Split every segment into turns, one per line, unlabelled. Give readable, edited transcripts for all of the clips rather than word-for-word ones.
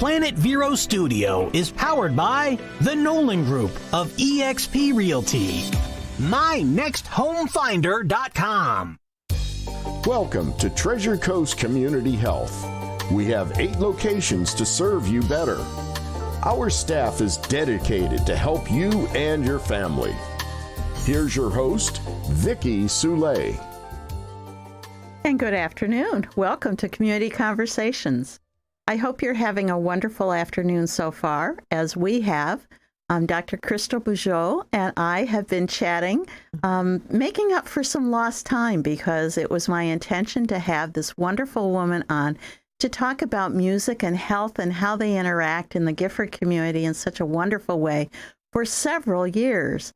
Planet Vero Studio is powered by the Nolan Group of eXp Realty. MyNextHomeFinder.com.
Welcome to Treasure Coast Community Health. We have 8 locations to serve you better. Our staff is dedicated to help you and your family. Here's your host, Vicki Soule.
And good afternoon. Welcome to Community Conversations. I hope you're having a wonderful afternoon so far, as we have. Dr. Crystal Bujol and I have been chatting, making up for some lost time, because it was my intention to have this wonderful woman on to talk about music and health and how they interact in the Gifford community in such a wonderful way for several years.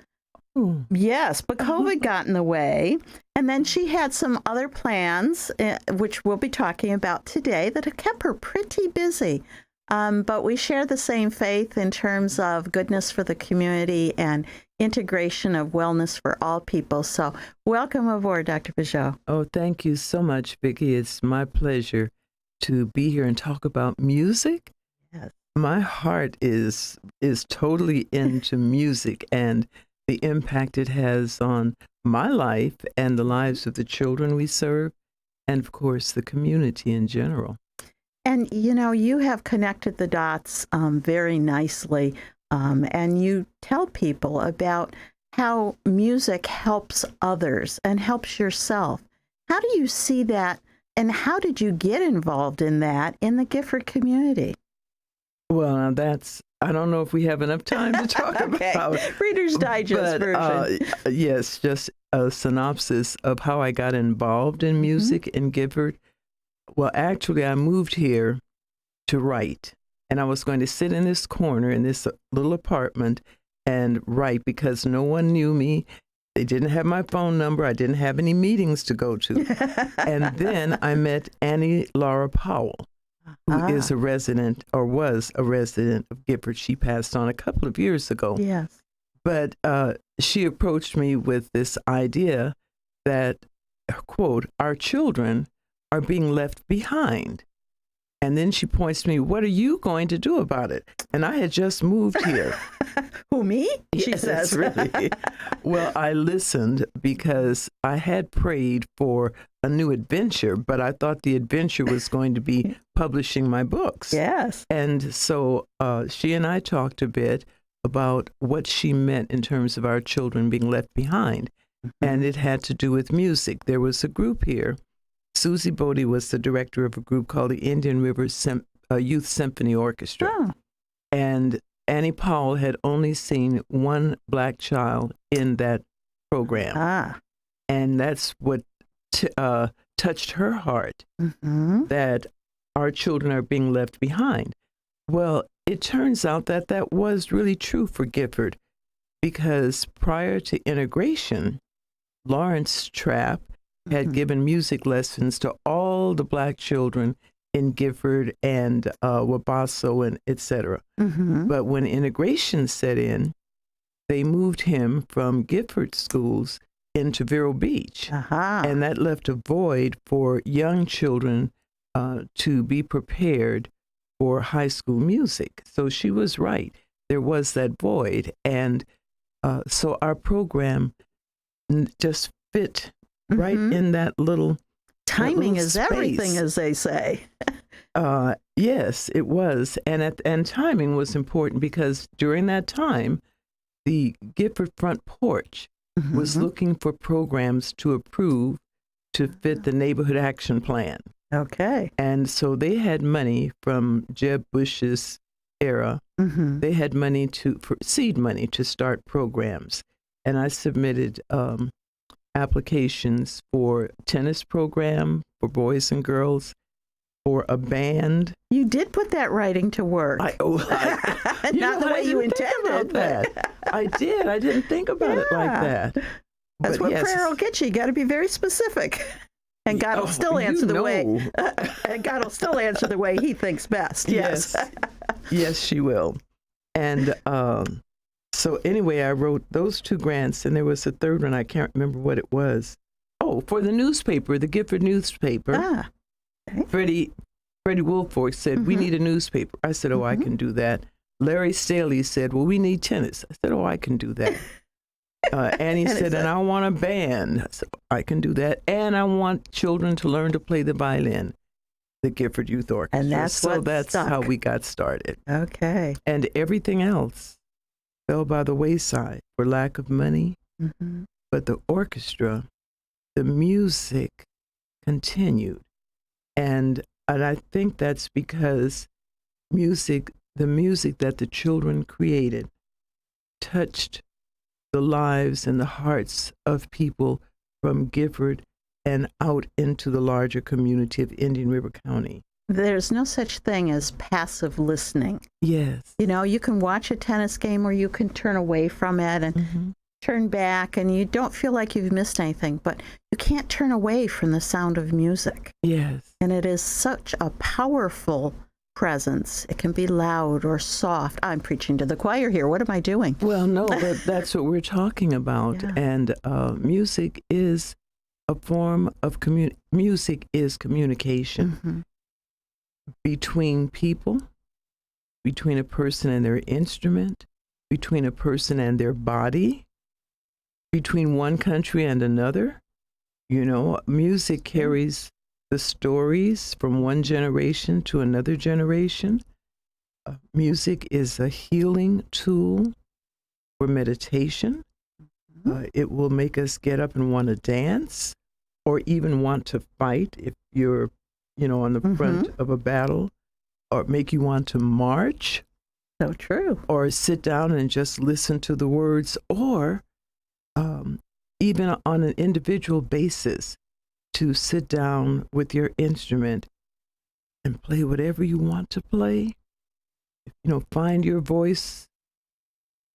Ooh. Yes, but COVID got in the way, and then she had some other plans, which we'll be talking about today, that have kept her pretty busy. But we share the same faith in terms of goodness for the community and integration of wellness for all people. So welcome aboard, Dr. Bujol.
Oh, thank you so much, Vicki. It's my pleasure to be here and talk about music.
Yes.
My heart is totally into music and the impact it has on my life and the lives of the children we serve, and of course the community in general.
And you know, you have connected the dots very nicely, and you tell people about how music helps others and helps yourself. How do you see that, and how did you get involved in that in the Gifford community?
Well, now I don't know if we have enough time to talk about.
Reader's Digest version.
Yes, just a synopsis of how I got involved in music in Gifford. Well, actually, I moved here to write, and I was going to sit in this corner in this little apartment and write because no one knew me. They didn't have my phone number. I didn't have any meetings to go to. And then I met Annie Laura Powell, who is a resident, or was a resident of Gifford. She passed on a couple of years ago.
Yes.
But she approached me with this idea that, quote, our children are being left behind. And then she points to me, what are you going to do about it? And I had just moved here.
Who, me? She
Yes,
says.
Really. Well, I listened because I had prayed for a new adventure, but I thought the adventure was going to be publishing my books.
Yes.
And so she and I talked a bit about what she meant in terms of our children being left behind. And it had to do with music. There was a group here. Susie Bodie was the director of a group called the Indian River Youth Symphony Orchestra.
Oh.
And Annie Powell had only seen one black child in that program. And that's what touched her heart, that our children are being left behind. Well, it turns out that that was really true for Gifford, because prior to integration, Lawrence Trapp had given music lessons to all the black children in Gifford and Wabasso and et cetera. But when integration set in, they moved him from Gifford schools into Vero Beach. And that left a void for young children to be prepared for high school music. So she was right. There was that void. And so our program just fit right in that little
timing is
space.
Everything, as they say.
Yes, it was. And timing was important because during that time, the Gifford Front Porch was looking for programs to approve to fit the Neighborhood Action Plan.
Okay.
And so they had money from Jeb Bush's era. They had money for seed money to start programs. And I submitted applications for tennis program for boys and girls, for a band.
You did put that writing to work. Not the way you intended.
That. I did. I didn't think about it like that.
That's what prayer will get you. You got to be very specific. And God will still answer the way. And God will still answer the way He thinks best. Yes.
Yes, she will. And so anyway, I wrote those 2 grants, and there was a third one. I can't remember what it was. Oh, for the newspaper, the Gifford newspaper.
Okay.
Freddie Wilfork said, we need a newspaper. I said, I can do that. Larry Staley said, well, we need tennis. I said, I can do that. Annie said, and I want a band. I said, I can do that. And I want children to learn to play the violin, the Gifford Youth Orchestra.
And that's
how we got started.
Okay.
And everything else fell by the wayside for lack of money. But the orchestra, the music continued. And I think that's because the music that the children created touched the lives and the hearts of people from Gifford and out into the larger community of Indian River County.
There's no such thing as passive listening.
Yes.
You know, you can watch a tennis game or you can turn away from it and turn back and you don't feel like you've missed anything, but you can't turn away from the sound of music.
Yes.
And it is such a powerful presence. It can be loud or soft. I'm preaching to the choir here. What am I doing?
Well, no, but that's what we're talking about.
Yeah.
And music is a form of music is communication between people, between a person and their instrument, between a person and their body, between one country and another. You know, music carries the stories from one generation to another generation. Music is a healing tool for meditation. It will make us get up and want to dance or even want to fight if you're, on the front of a battle, or make you want to march.
So true.
Or sit down and just listen to the words, or even on an individual basis, to sit down with your instrument and play whatever you want to play. Find your voice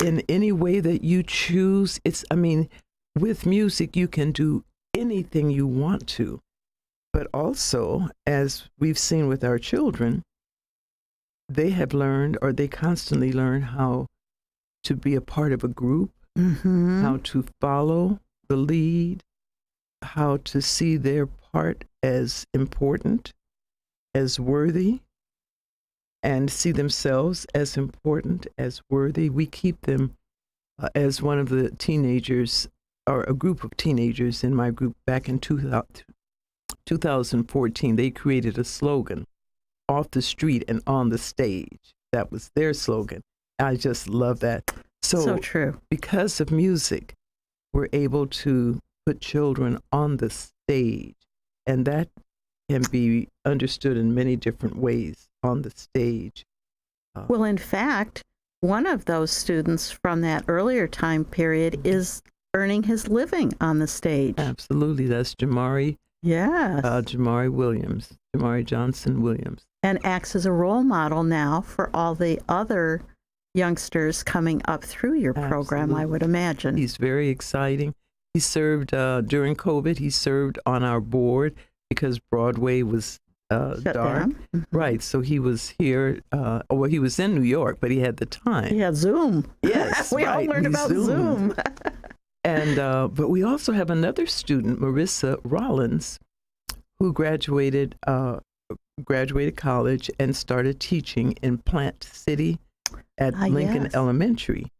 in any way that you choose. With music, you can do anything you want to. But also, as we've seen with our children, they have learned, or they constantly learn, how to be a part of a group, how to follow the lead, how to see their part as important, as worthy, and see themselves as important, as worthy. We keep them as one of the teenagers, or a group of teenagers in my group back in 2014. They created a slogan, off the street and on the stage. That was their slogan. I just love that.
So true.
Because of music, we're able to put children on the stage, and that can be understood in many different ways on the stage.
Well, in fact, one of those students from that earlier time period is earning his living on the stage.
Absolutely. That's Jamari.
Yes.
Jamari Johnson Williams.
And acts as a role model now for all the other youngsters coming up through your program, I would imagine.
He's very exciting. He served during COVID. He served on our board because Broadway was
Shut
dark.
down.
Right. So he was here. He was in New York, but he had the time.
Yeah, Zoom.
Yes.
We all learned about Zoom.
And but we also have another student, Marissa Rollins, who graduated college and started teaching in Plant City at Lincoln Elementary.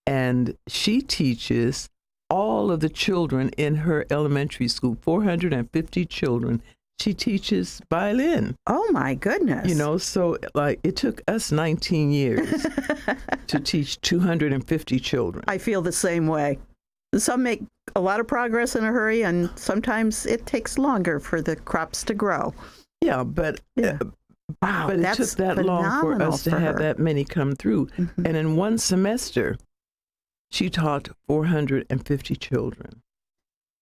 And she teaches all of the children in her elementary school, 450 children. She teaches violin.
Oh, my goodness.
So it took us 19 years to teach 250 children.
I feel the same way. Some make a lot of progress in a hurry, and sometimes it takes longer for the crops to grow.
Yeah, but
wow,
but it took that long for us to have that many come through. And in one semester, she taught 450 children.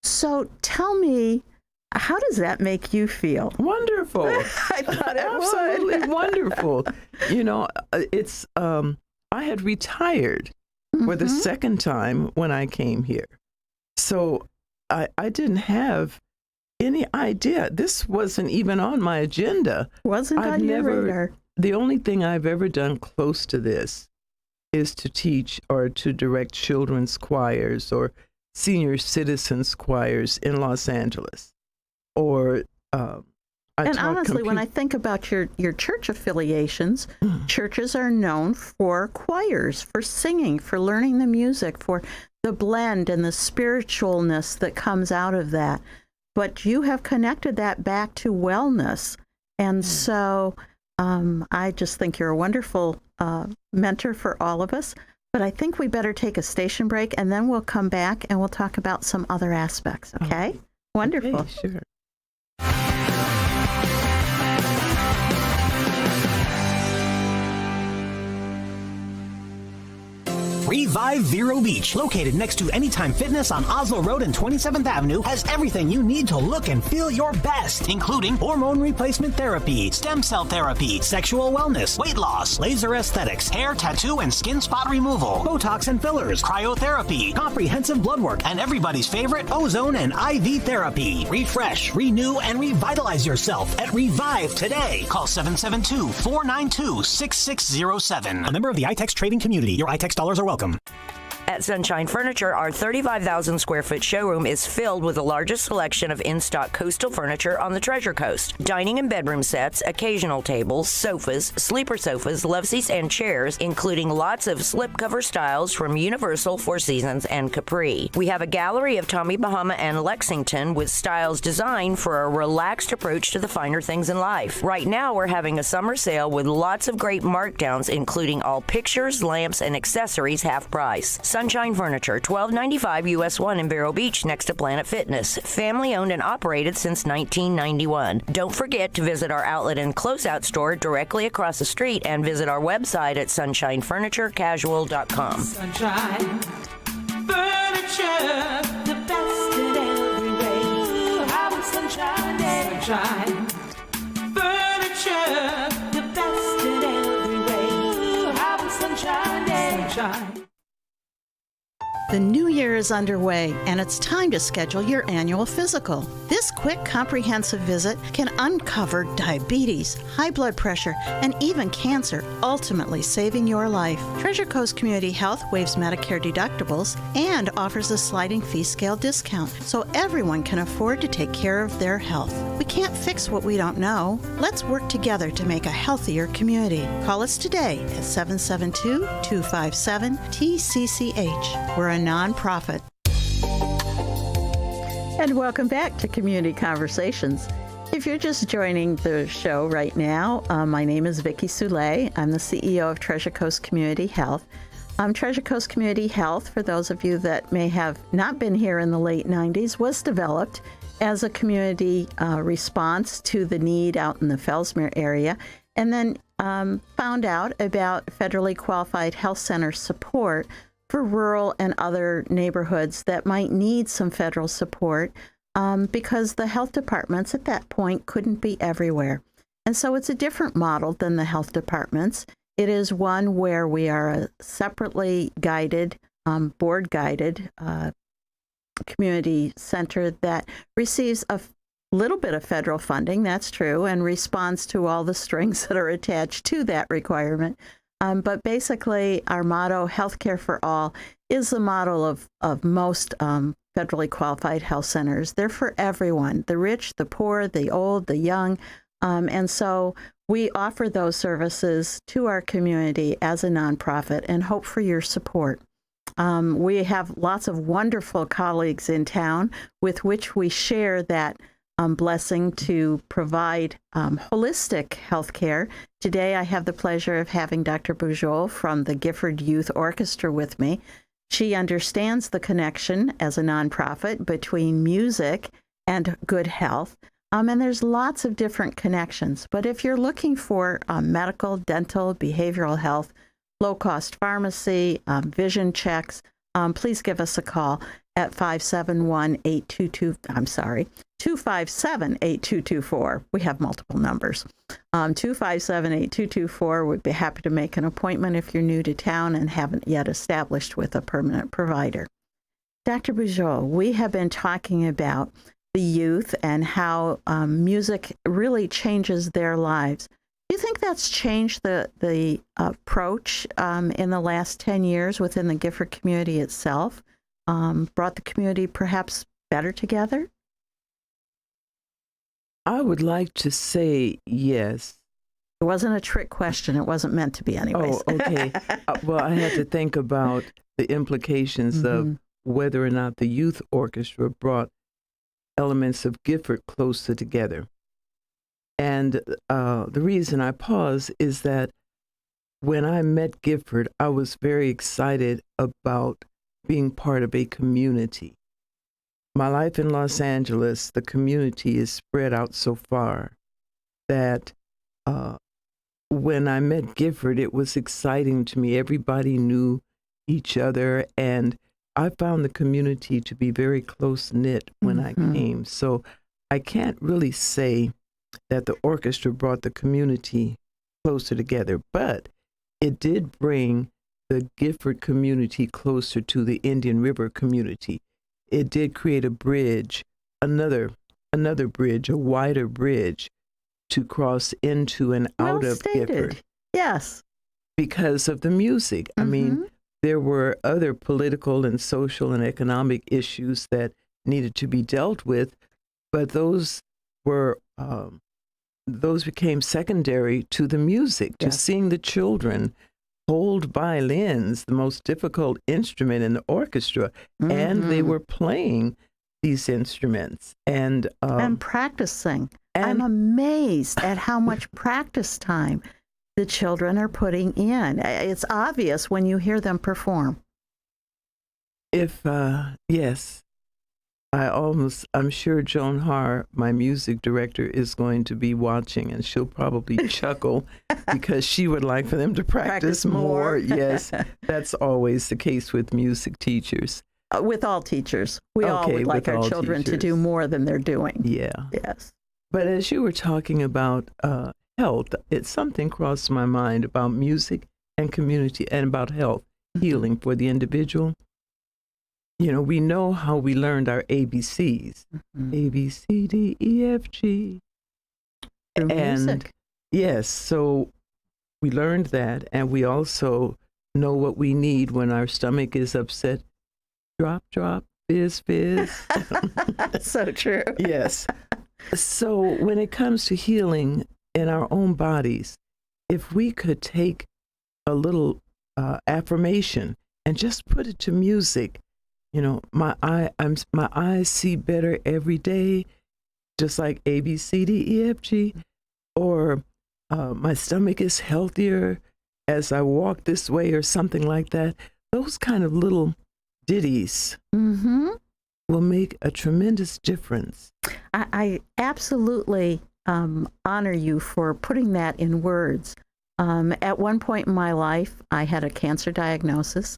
So tell me, how does that make you feel?
Wonderful.
I thought it
absolutely
would.
Wonderful. It's I had retired for the second time when I came here. So I didn't have any idea. This wasn't even on my agenda.
Wasn't on your radar.
The only thing I've ever done close to this is to teach or to direct children's choirs or senior citizens choirs in Los Angeles, or
And honestly, when I think about your church affiliations, churches are known for choirs, for singing, for learning the music, for the blend and the spiritualness that comes out of that. But you have connected that back to wellness. And so I just think you're a wonderful mentor for all of us. But I think we better take a station break, and then we'll come back and we'll talk about some other aspects, okay? Wonderful.
Okay, sure.
Revive Vero Beach, located next to Anytime Fitness on Oslo Road and 27th Avenue, has everything you need to look and feel your best, including hormone replacement therapy, stem cell therapy, sexual wellness, weight loss, laser aesthetics, hair, tattoo, and skin spot removal, Botox and fillers, cryotherapy, comprehensive blood work, and everybody's favorite ozone and IV therapy. Refresh, renew, and revitalize yourself at Revive today. Call 772-492-6607. A member of the iTex trading community. Your iTex dollars are welcome.
At Sunshine Furniture, our 35,000 square foot showroom is filled with the largest selection of in-stock coastal furniture on the Treasure Coast. Dining and bedroom sets, occasional tables, sofas, sleeper sofas, love seats, and chairs, including lots of slipcover styles from Universal, Four Seasons, and Capri. We have a gallery of Tommy Bahama and Lexington with styles designed for a relaxed approach to the finer things in life. Right now, we're having a summer sale with lots of great markdowns, including all pictures, lamps, and accessories half price. Sunshine Furniture, 1295 US 1 in Vero Beach, next to Planet Fitness. Family owned and operated since 1991. Don't forget to visit our outlet and closeout store directly across the street and visit our website at sunshinefurniturecasual.com.
Sunshine Furniture, the best in every way. How is sunshine day? Sunshine Furniture, the best in every way. How is sunshine day? Sunshine.
The new year is underway, and it's time to schedule your annual physical. This quick, comprehensive visit can uncover diabetes, high blood pressure, and even cancer, ultimately saving your life. Treasure Coast Community Health waives Medicare deductibles and offers a sliding fee scale discount, so everyone can afford to take care of their health. We can't fix what we don't know. Let's work together to make a healthier community. Call us today at 772-257-TCCH. We're a nonprofit. And welcome back to Community Conversations. If you're just joining the show right now, my name is Vicki Soule. I'm the CEO of Treasure Coast Community Health. Treasure Coast Community Health, for those of you that may have not been here in the late 90s, was developed as a community response to the need out in the Fellsmere area, and then found out about federally qualified health center support for rural and other neighborhoods that might need some federal support because the health departments at that point couldn't be everywhere. And so it's a different model than the health departments. It is one where we are a separately guided, board-guided community center that receives a little bit of federal funding, that's true, and responds to all the strings that are attached to that requirement. But basically, our motto, Healthcare for All, is the model of most federally qualified health centers. They're for everyone, the rich, the poor, the old, the young. And so we offer those services to our community as a nonprofit and hope for your support. We have lots of wonderful colleagues in town with which we share that blessing to provide holistic health care. Today, I have the pleasure of having Dr. Bujol from the Gifford Youth Orchestra with me. She understands the connection as a nonprofit between music and good health. And there's lots of different connections. But if you're looking for medical, dental, behavioral health, low-cost pharmacy, vision checks, please give us a call at 257-8224. We have multiple numbers. 257-8224. We'd be happy to make an appointment if you're new to town and haven't yet established with a permanent provider. Dr. Bujol, we have been talking about the youth and how music really changes their lives. Do you think that's changed the approach in the last 10 years within the Gifford community itself? Brought the community perhaps better together?
I would like to say yes.
It wasn't a trick question. It wasn't meant to be anyways.
Oh, okay. Well, I had to think about the implications of whether or not the youth orchestra brought elements of Gifford closer together. And the reason I pause is that when I met Gifford, I was very excited about being part of a community. My life in Los Angeles, the community is spread out so far that when I met Gifford, it was exciting to me. Everybody knew each other, and I found the community to be very close-knit when I came. So I can't really say that the orchestra brought the community closer together, but it did bring the Gifford community closer to the Indian River community. It did create a bridge, another bridge, a wider bridge to cross into and out of Gifford.
Yes.
Because of the music. I mean, there were other political and social and economic issues that needed to be dealt with, but those became secondary to the music, to seeing the children hold violins, the most difficult instrument in the orchestra, and they were playing these instruments and
practicing. I'm amazed at how much practice time the children are putting in. It's obvious when you hear them perform.
Yes, I'm sure Joan Haar, my music director, is going to be watching, and she'll probably chuckle because she would like for them to practice more. Yes, that's always the case with music teachers.
With all teachers. We all would like our children to do more than they're doing.
Yeah.
Yes.
But as you were talking about health, something crossed my mind about music and community and about health, healing for the individual. You know, we know how we learned our ABCs, A, B, C, D, E, F, G.
Through music.
Yes, so we learned that, and we also know what we need when our stomach is upset. Drop, drop, fizz, fizz.
So true.
Yes. So when it comes to healing in our own bodies, if we could take a little affirmation and just put it to music, you know, my eyes see better every day, just like A, B, C, D, E, F, G, or my stomach is healthier as I walk this way, or something like that. Those kind of little ditties will make a tremendous difference.
I absolutely honor you for putting that in words. At one point in my life, I had a cancer diagnosis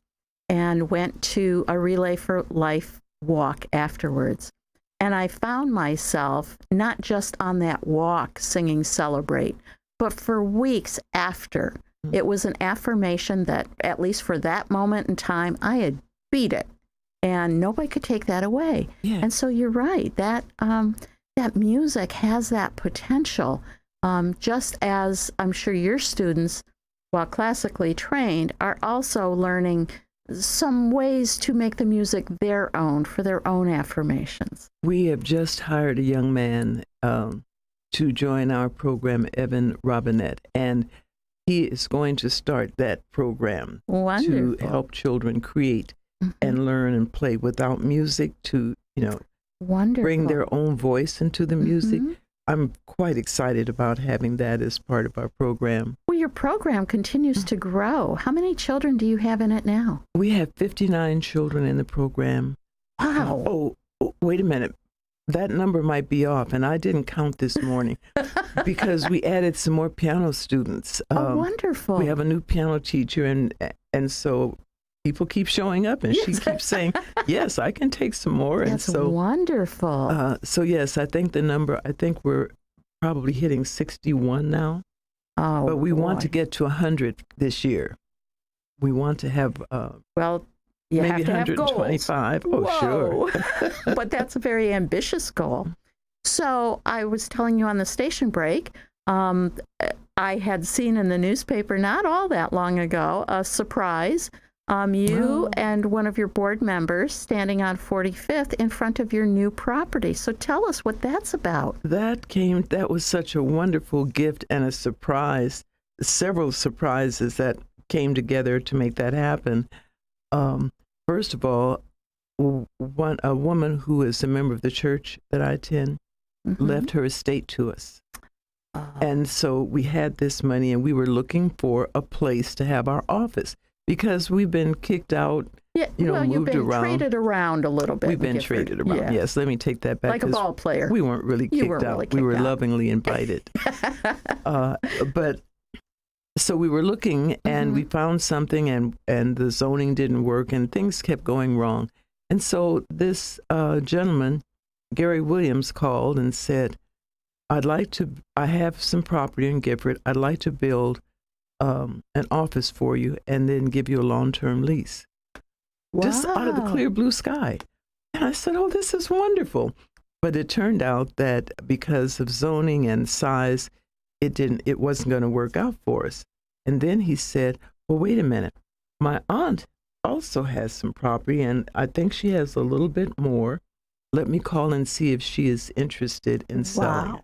and went to a Relay for Life walk afterwards. And I found myself not just on that walk singing Celebrate, but for weeks after. It was an affirmation that, at least for that moment in time, I had beat it. And nobody could take that away. Yeah. And so you're right, that music has that potential, just as I'm sure your students, while classically trained, are also learning some ways to make the music their own, for their own affirmations.
We have just hired a young man to join our program, Evan Robinette, and he is going to start that program to help children create and learn and play without music, to, you know, bring their own voice into the music. I'm quite excited about having that as part of our program.
Well, your program continues to grow. How many children do you have in it now?
We have 59 children in the program.
Wow.
Oh, wait a minute. That number might be off, and I didn't count this morning because we added some more piano students.
Wonderful.
We have a new piano teacher, and so people keep showing up, and she keeps saying, yes, I can take some more.
That's
and so
wonderful.
So yes, I think we're probably hitting 61 now.
Oh,
but we want to get to 100 this year. We want to have
you
maybe
have to
125.
Have goals.
Oh, sure.
But that's a very ambitious goal. So I was telling you on the station break, I had seen in the newspaper not all that long ago a surprise You and one of your board members standing on 45th in front of your new property. So tell us what that's about.
That was such a wonderful gift and a surprise. Several surprises that came together to make that happen. First of all, a woman who is a member of the church that I attend left her estate to us. And so we had this money, and we were looking for a place to have our office because we've been kicked out, moved around.
You've been traded around a little bit.
We've been traded around. Yeah. Yes, let me take that back.
Like a ball player.
We weren't really kicked out. We were lovingly invited. But so we were looking, and we found something, and the zoning didn't work, and things kept going wrong. And so this gentleman, Gary Williams, called and said, I have some property in Gifford. I'd like to build an office for you and then give you a long-term lease. Wow. Just out of the clear blue sky. And I said, oh, this is wonderful. But it turned out that because of zoning and size, it wasn't going to work out for us. And then he said, well, wait a minute. My aunt also has some property, and I think she has a little bit more. Let me call and see if she is interested in selling it.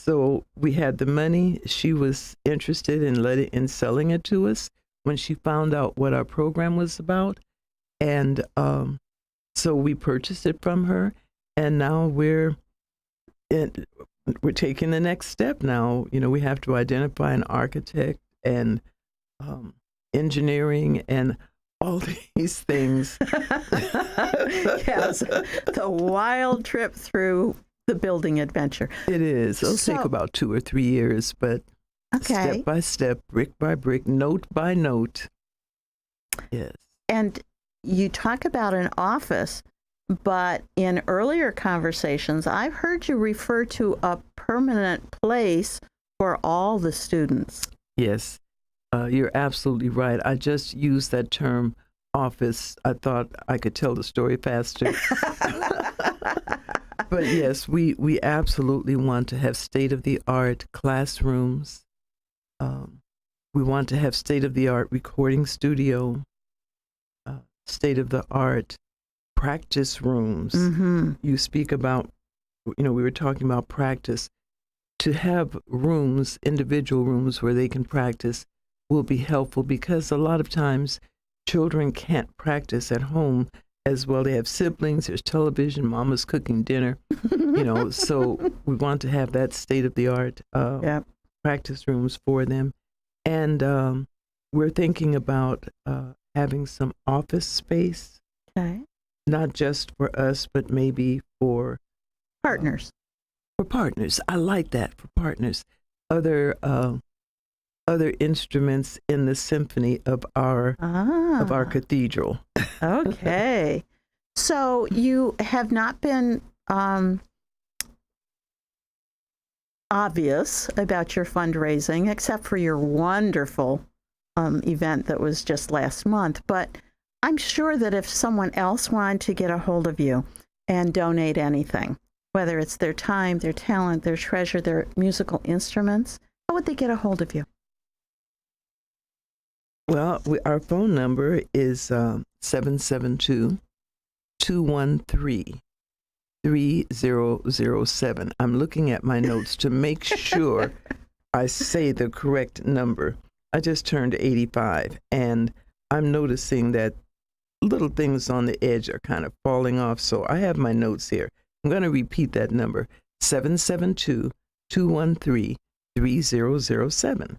So we had the money. She was interested in selling it to us when she found out what our program was about. And so we purchased it from her, and now we're taking the next step now. We have to identify an architect and engineering and all these things.
Yes, the wild trip through the building adventure.
It is. It'll take about 2 or 3 years, but step by step, brick by brick, note by note. Yes.
And you talk about an office, but in earlier conversations, I've heard you refer to a permanent place for all the students.
Yes, you're absolutely right. I just used that term office. I thought I could tell the story faster. But yes, we absolutely want to have state-of-the-art classrooms. We want to have state-of-the-art recording studio, state-of-the-art practice rooms. You speak about, we were talking about practice. To have rooms, individual rooms where they can practice will be helpful because a lot of times children can't practice at home as well. They have siblings, there's television, mama's cooking dinner, so we want to have that state-of-the-art practice rooms for them. And we're thinking about having some office space, not just for us, but maybe for
partners.
For partners. I like that, for partners. Other instruments in the symphony of our cathedral.
Okay. So you have not been obvious about your fundraising, except for your wonderful event that was just last month. But I'm sure that if someone else wanted to get a hold of you and donate anything, whether it's their time, their talent, their treasure, their musical instruments, how would they get a hold of you?
Well, our phone number is 772-213-3007. I'm looking at my notes to make sure I say the correct number. I just turned 85, and I'm noticing that little things on the edge are kind of falling off, so I have my notes here. I'm going to repeat that number, 772-213-3007.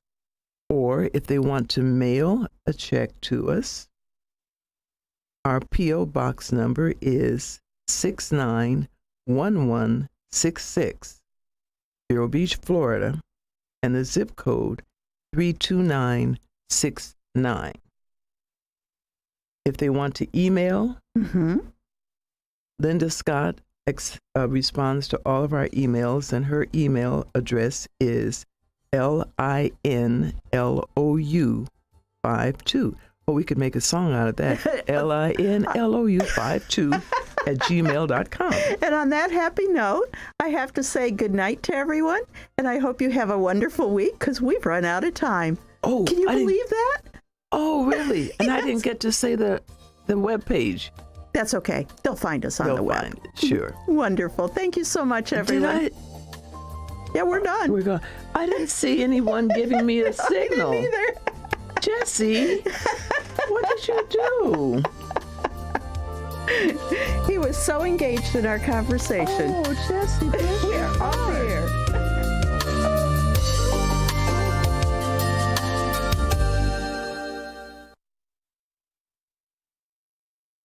Or if they want to mail a check to us, our P.O. Box number is 691166, Vero Beach, Florida, and the zip code 32969. If they want to email, Linda Scott responds to all of our emails, and her email address is LINLOU52. Well, we could make a song out of that. LINLOU52@gmail.com.
And on that happy note, I have to say good night to everyone, and I hope you have a wonderful week because we've run out of time.
Oh,
can you believe that?
Oh, really? And I didn't get to say the web page.
That's okay. They'll find us on the web.
Find it. Sure.
Wonderful. Thank you so much, everyone. Yeah, we're done.
We're going. I didn't see anyone giving me a signal.
I didn't either.
Jesse, what did you do?
He was so engaged in our conversation.
Oh, Jesse,
We're off the air.